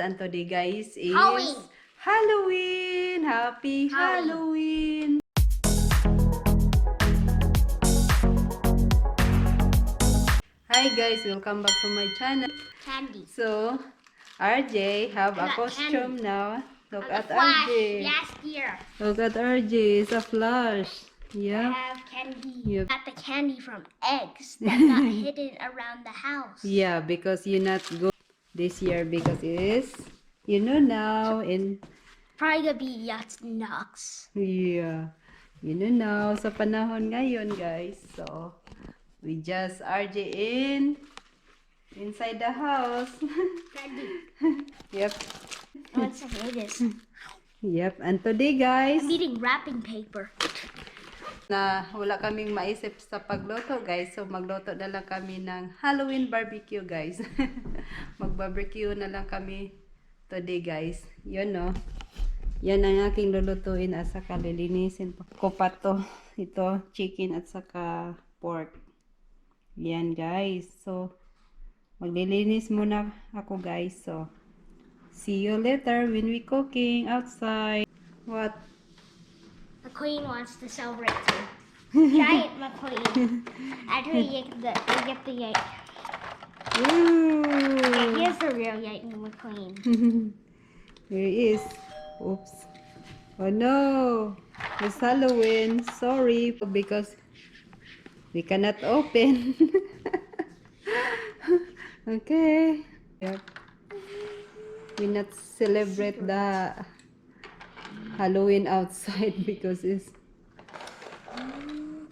and today guys is Halloween. Halloween. Happy Halloween. Hi guys, welcome back to my channel. Candy. So, RJ have a got costume candy. now. Look at Flash RJ. last year. Look at RJ. It's a flash. I Yeah. have candy. Yep. Got the candy from eggs that got hidden around the house. Yeah, because you not go this year because it is, you know now in Probably gonna be yachts knocks. yeah, you know now sa panahon ngayon guys. So we just RJ inside the house. Candy. Yep. I want some of this. Yep. And today guys, I'm eating wrapping paper. na wala kaming maisip sa pagluto guys, so magluto na lang kami ng Halloween barbecue guys. Mag-barbecue na lang kami today guys. Yun no, yan ang aking lulutuin at saka lilinisin ko pa to. Ito chicken at saka pork. Yan guys, so maglilinis muna ako guys. So see you later when we cooking outside. What? The queen wants to celebrate too. Giant McQueen. After you get the yank. Ooh. Okay, here's the real yank McQueen. Here he is. Oops. Oh no. It's Halloween. Sorry because we cannot open. Okay. Yep. We not celebrate the Halloween outside because it's,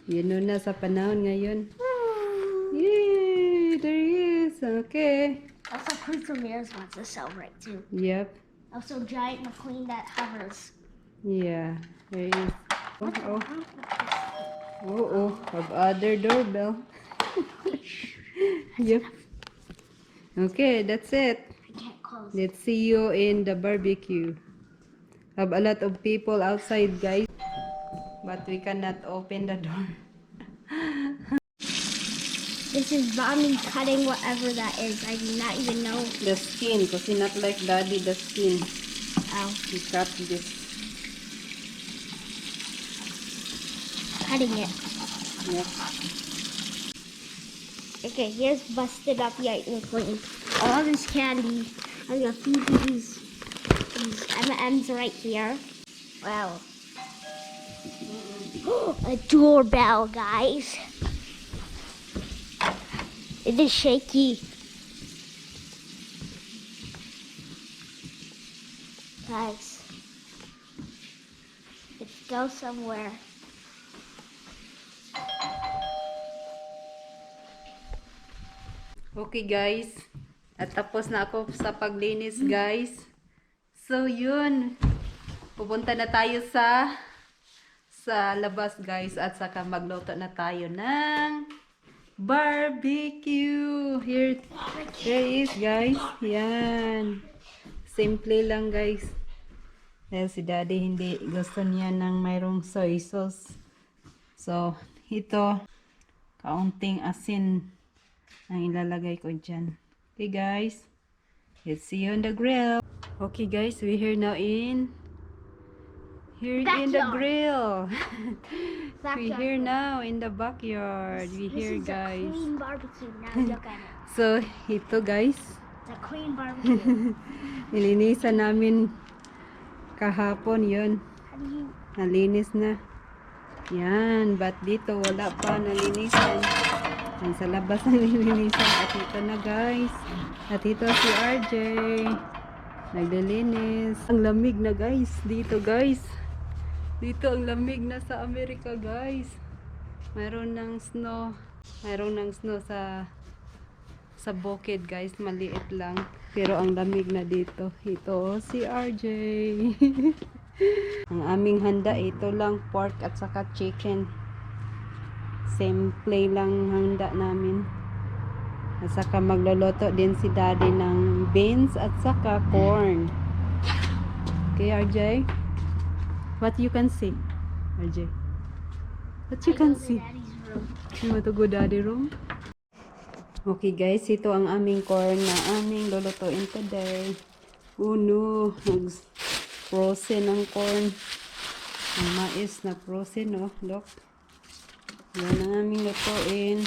you know na sa panahon ngayon. Yay! There he is. Okay. Also, Prince Ramirez wants to celebrate too. Yep. Also, Giant McQueen that hovers. Yeah. There he is. Oh, oh. Oh, have other doorbell. Yep. Okay, that's it. I can't close. Let's see you in the barbecue. Have a lot of people outside, guys. But we cannot open the door. This is mommy cutting whatever that is. I do not even know. The skin, because he not like daddy, the skin. Ow. He cut this. Cutting it. Yep. Okay, here's busted up Giant McQueen. All this candy. I'm gonna feed these M&Ms right here. Wow. A doorbell, guys. It is shaky. Guys, let's go somewhere. Okay, guys. At tapos na ako sa paglinis, guys. So, yun. Pupunta na tayo sa labas, guys. At saka magluto na tayo ng barbecue. Here is, guys. Yan. Simple lang, guys. Dahil si daddy hindi gusto niya ng mayroong soy sauce. So, ito, kaunting asin ang ilalagay ko dyan. Okay, guys. Let's see you on the grill. Okay, guys. We're here now in the grill. We're here now in the backyard. We're here, guys. This is a clean barbecue. Now look at it. So, ito, guys. It's a clean barbecue. Nilinisan namin kahapon yun. How do you... Nalinis na. Yan. But dito, wala pa nalinisan. Yan, sa labas na nilinisan. At ito na, guys. At ito si RJ. Naglilinis. Ang lamig na, guys. Dito, guys. Dito ang lamig na sa Amerika, guys. Mayroon ng snow. Mayroon ng snow sa bukid, guys. Maliit lang. Pero ang lamig na dito. Ito si RJ. Ang aming handa, ito lang pork at saka chicken. Simple lang handa namin. At saka magluluto din si daddy ng beans at saka corn. Okay, RJ? What you can see? RJ? What you can see? You want to go daddy room? Okay guys, ito ang aming corn na aming lulutuin today. Oh no, nag-frozen ang corn. Ang mais na frozen, oh. Look. Yan ang aming lutuin.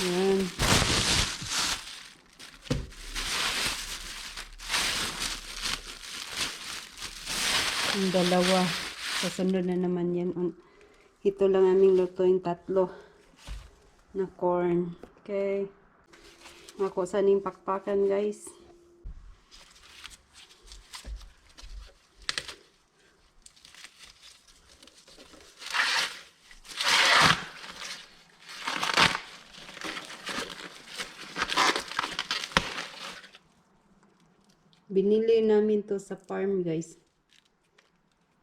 Yan. Ang dalawa. Kasunod na naman yan. Ito lang aming lutuin, 3 na corn. Okay. Ako sa ning pakpakan, guys. Binili namin to sa farm, guys.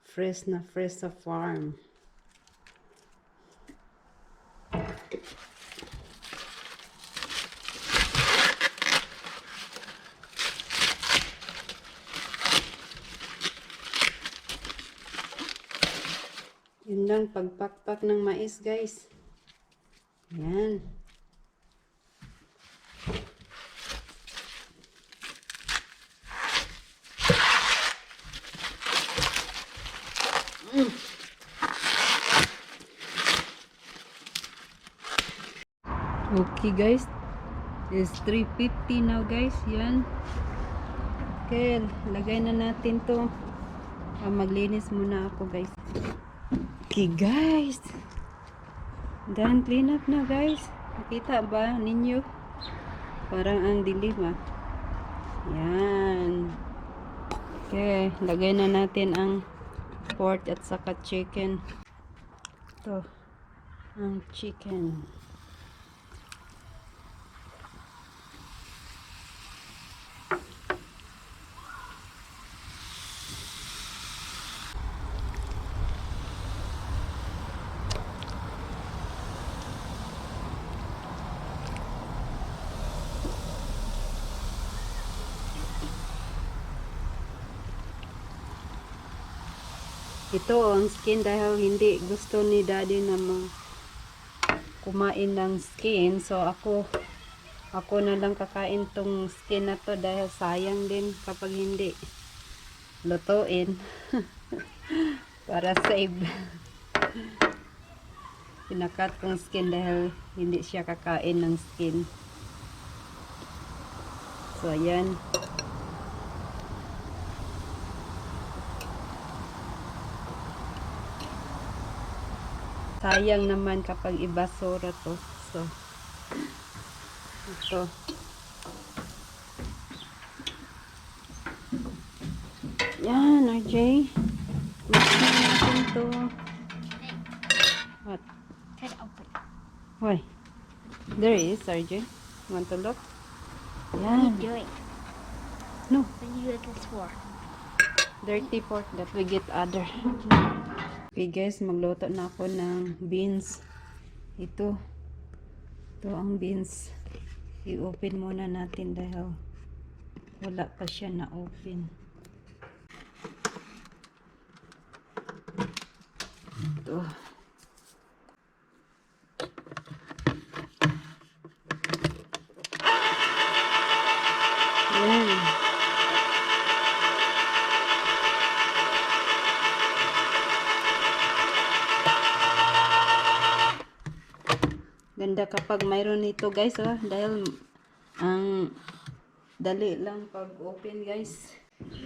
Fresh na fresh sa farm. Yun lang pagpakpak ng mais, guys. Yan. Okay, guys. It's 3:50 now, guys. Yan. Okay, lagay na natin to. Maglinis muna ako, guys. Okay, guys. Done clean up na, guys. Nakita ba ninyo? Parang ang dilim, ah. Yan. Okay, lagay na natin ang pork at saka chicken. Ito, ang chicken. Ito ang skin dahil hindi gusto ni daddy na kumain ng skin. So ako na lang kakain tong skin na to dahil sayang din kapag hindi lutuin. Para save. Pinakat kong skin dahil hindi siya kakain ng skin. So ayan. Sayang naman kapag ibasura to. So, ito. Yan, RJ. Lagyan natin to. What? Cut open. Why? There is, RJ. Want to look? What are you Yan. doing? No. What do you do this for? Dirty pork that we get other. Okay guys, magluto na ako ng beans. Ito ang beans. I-open muna natin dahil wala pa siya na-open. Ito. Yan. Ganda kapag mayroon nito, guys, dahil ang dali lang pag open, guys.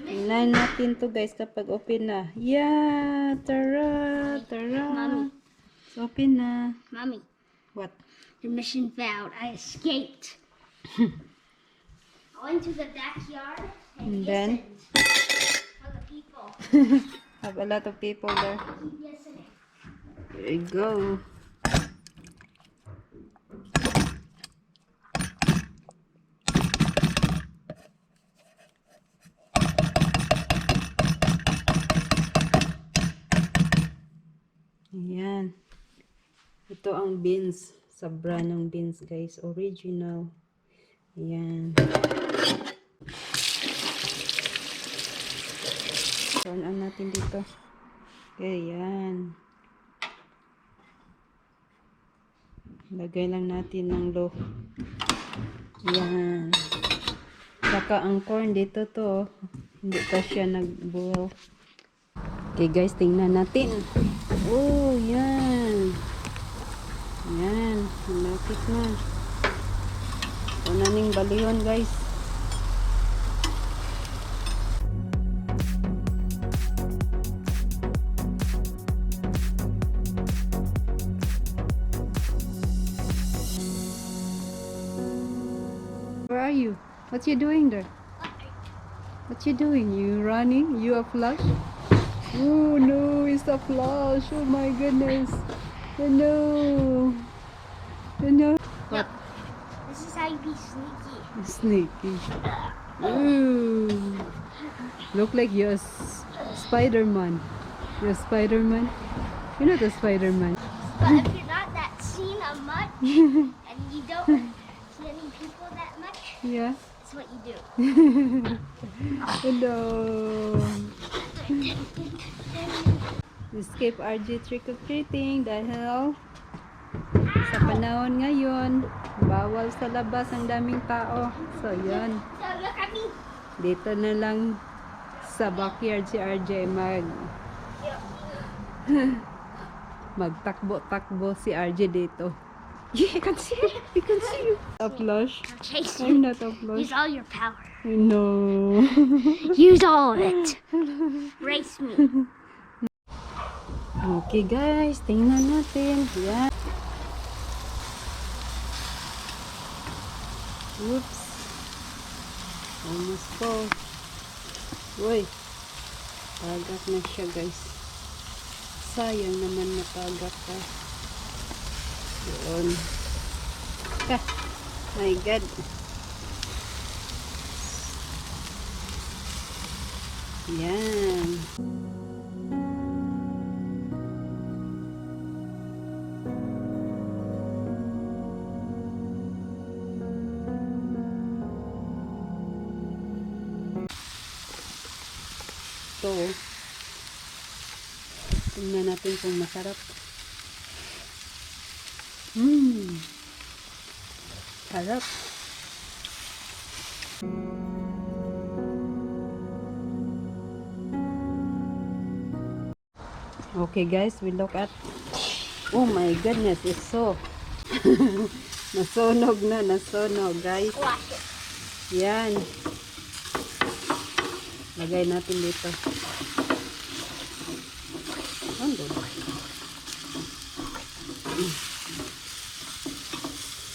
Tingnan natin to, guys, kapag open na. Yeah, tara, tara. Mommy. It's open na. Mommy, What? the mission failed. I escaped. I went to the backyard And and then? listened for the people. Have a lot of people there. Keep listening. Here you go. Ayan. Ito ang beans. Sa brand ng beans, guys. Original. Ayan. Turn on natin dito. Okay, ayan. Lagay lang natin ng low. Ayan. Saka ang corn dito to, hindi pa siya nag-boil. Okay guys, tingnan natin. Oh, yan. Yan, malapit na. Una ning balihon guys. Where are you? What you doing there? What you doing? You running? You a flush? Oh no, it's a flush. Oh my goodness. Oh no. Oh no. What? This is how you be sneaky. Sneaky. Ooh. Look like you're Spider-Man. You're Spider-Man? You're not a Spider-Man. But if you're not that seen much, and you don't see any people that much, Yeah. that's what you do. Hello. Escape RJ trick-or-treating dahil sa panahon ngayon, bawal sa labas ang daming tao. So, yun. So look at me. Dito na lang sa backyard si RJ magtakbo-takbo si RJ dito. Yeah, I can see you. I can see you. A flush. I'll chase I'm you. not a flush. Use all your power. No. Use all of it. Race me. Okay guys, tingnan natin. Yan. Oops. Almost fall. Uy. Tagak na siya guys. Sayang naman natagak ka. Yun. Ah, my God. Yan. Ito. Tingnan natin kung masarap. Sarap. Okay guys, we look at. Oh my goodness, it's so. Nasunog guys. Watch it. Yan. Lagay natin dito. Ando.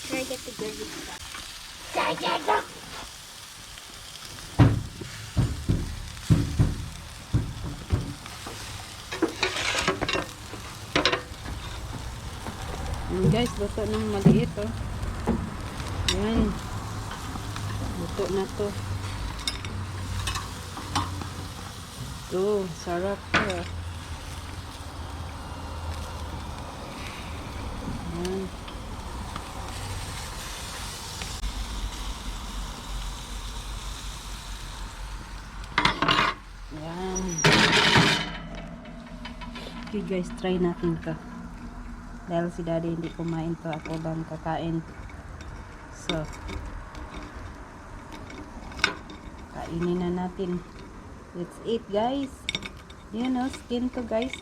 Try to get the dirty stuff. Guys, luto ng maliit oh. Yan. Luto na to. Ito, sarap to. Yan. Yan. Okay guys, try natin to. Dahil si daddy hindi kumain to, ako lang kakain. So, kainin na natin. Let's eat guys. Yan o, skin to guys.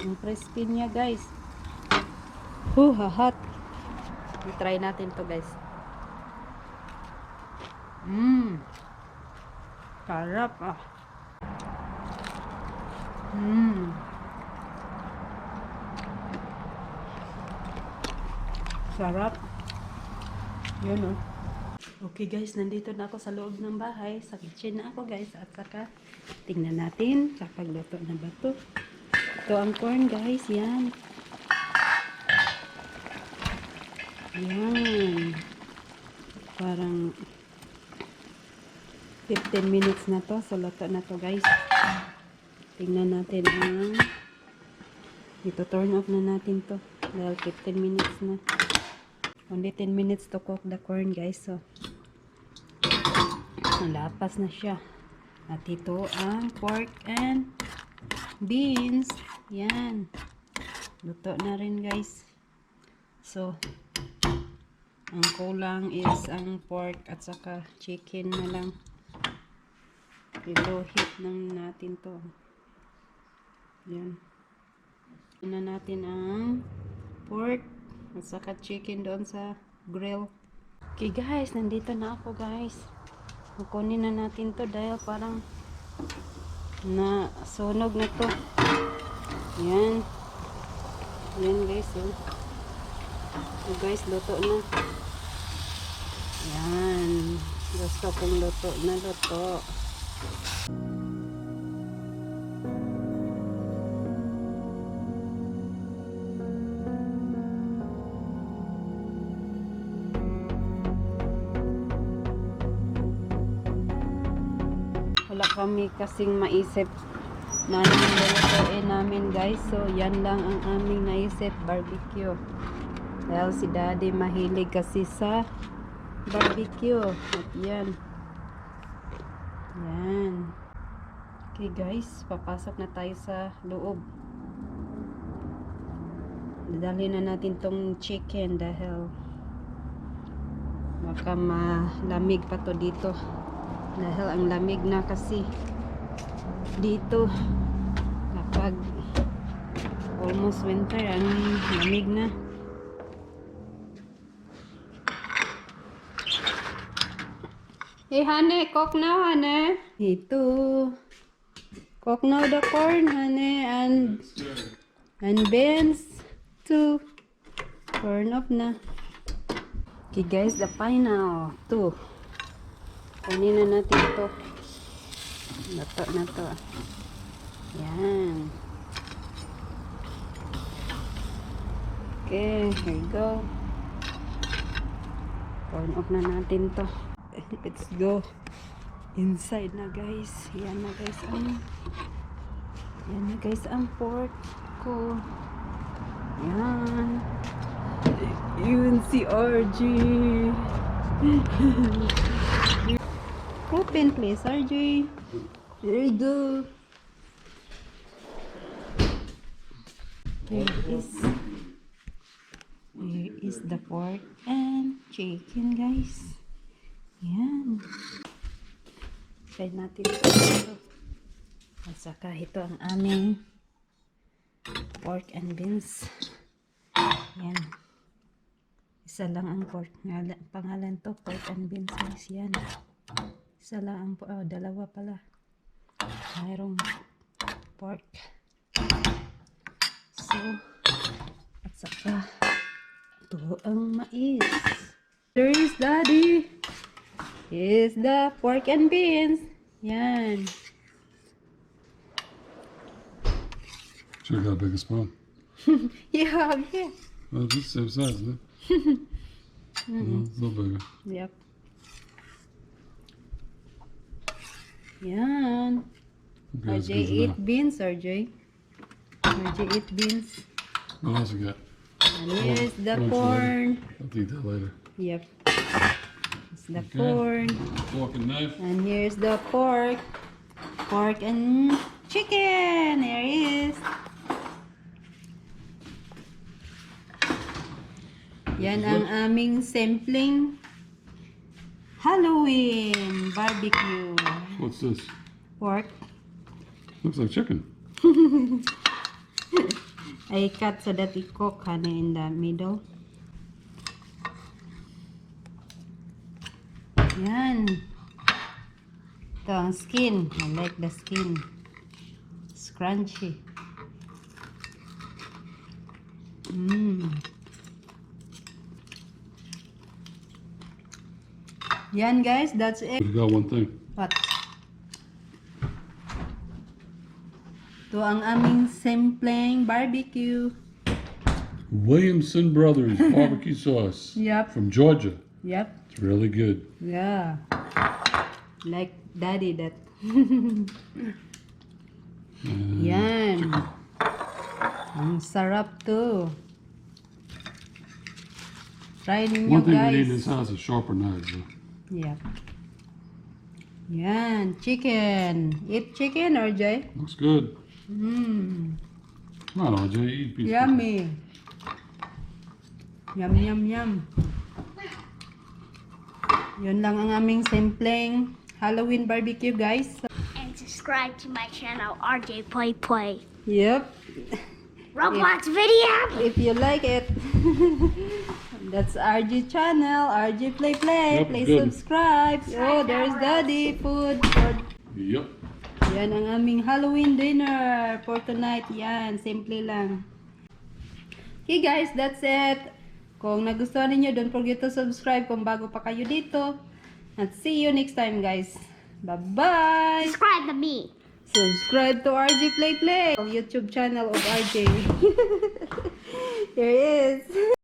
Yung crispy niya guys. Hot. I-try natin to guys. Sarap ah. Sarap. Yun oh. Okay guys, nandito na ako sa loob ng bahay. Sa kitchen na ako guys. At saka, tingnan natin. Kapagluto na ba ito? Ito ang corn guys. Yan. Yan. Parang 15 minutes na to. So, luto na to guys. Tingnan natin ang ito, turn off na natin to. Dahil 15 minutes na. Only 10 minutes to cook the corn guys. So, nalapas na siya. At ito ang pork and beans. Yan. Luto na rin guys. So, Ang kulang is ang pork at saka chicken na lang. I-low-heat lang natin to. Yan. Na natin ang pork at saka chicken doon sa grill. Okay guys, nandito na ako guys. Kukunin na natin to dahil parang nasunog na to. Yan. Yan guys. Oh. So guys, luto na. Yan. Gusto kong luto na luto. Wala kami kasing maisip na lulutuin namin guys. So yan lang ang aming naisip, barbecue. Dahil si daddy mahilig kasi sa barbecue. At yan. Yan. Okay guys, papasok na tayo sa loob. Dadalhin na natin tong chicken dahil baka malamig pa to dito. Dahil ang lamig na kasi dito kapag almost winter, ang lamig na. Hey honey, cook now honey. Ito. Cook now the corn honey and beans too. Turn off na. Okay guys, the pine now. Ito. Kunin na natin ito. Nato na to. Yan. Okay, here we go. Turn off na natin to. Let's go inside na guys. Yan na guys ang pork ko. Yan. Yun si RG. Open please, RJ. There you go. Here is the pork and chicken guys. Yan. Try natin ito. At saka ito ang aming pork and beans. Yan. Isa lang ang pork. Pangalan to, pork and beans guys. Yan. Isa lang ang dalawa pala. Mayroong pork. So, at saka ito ang mais. There is daddy. Here's the pork and beans. Yan. Sure got a bigger spoon. Yeah. Well, it's the same size, isn't it? No, it's a little bigger. Yep. Yan. Okay, that's RJ good eat enough. beans, RJ. RJ eat beans. What else you got? And here's the Lunch corn. I'll eat that later. Yep. It's the Okay. corn. Fork and knife. And here's the pork. Pork and chicken. There it is. Yan ang aming simpleng Halloween barbecue. What's this? Pork. Looks like chicken. I cut so that we cook honey in the middle. Yan. Ito ang skin. I like the skin. It's crunchy. Yan guys, that's it. We got one thing. What? Ito ang aming simpleng barbecue. Williamson Brothers barbecue sauce. Yep. From Georgia. Yep. It's really good. Yeah. Like daddy that. Yan. Ang sarap to. Try ninyo One thing we need in guys. this house is sharper knives. Though. Yep. Yan. Chicken. Eat chicken, RJ? Looks good. Mmm. Come on, RJ, eat a piece. Yummy. Yum, yum, yum. Yun lang ang aming simpleng Halloween barbecue, guys. And subscribe to my channel, RJ Play Play. Yep. Roblox video! If you like it. That's RG channel, RG Play Play. Yep, Please good. subscribe. Oh, there's Daddy food. Yep. Yan ang aming Halloween dinner for tonight. Yan, simple lang. Okay guys, that's it. Kung nagustuhan ninyo, don't forget to subscribe kung bago pa kayo dito. At see you next time, guys. Bye-bye! Subscribe to me. Subscribe to RG Play Play, YouTube channel of RJ. Here he is.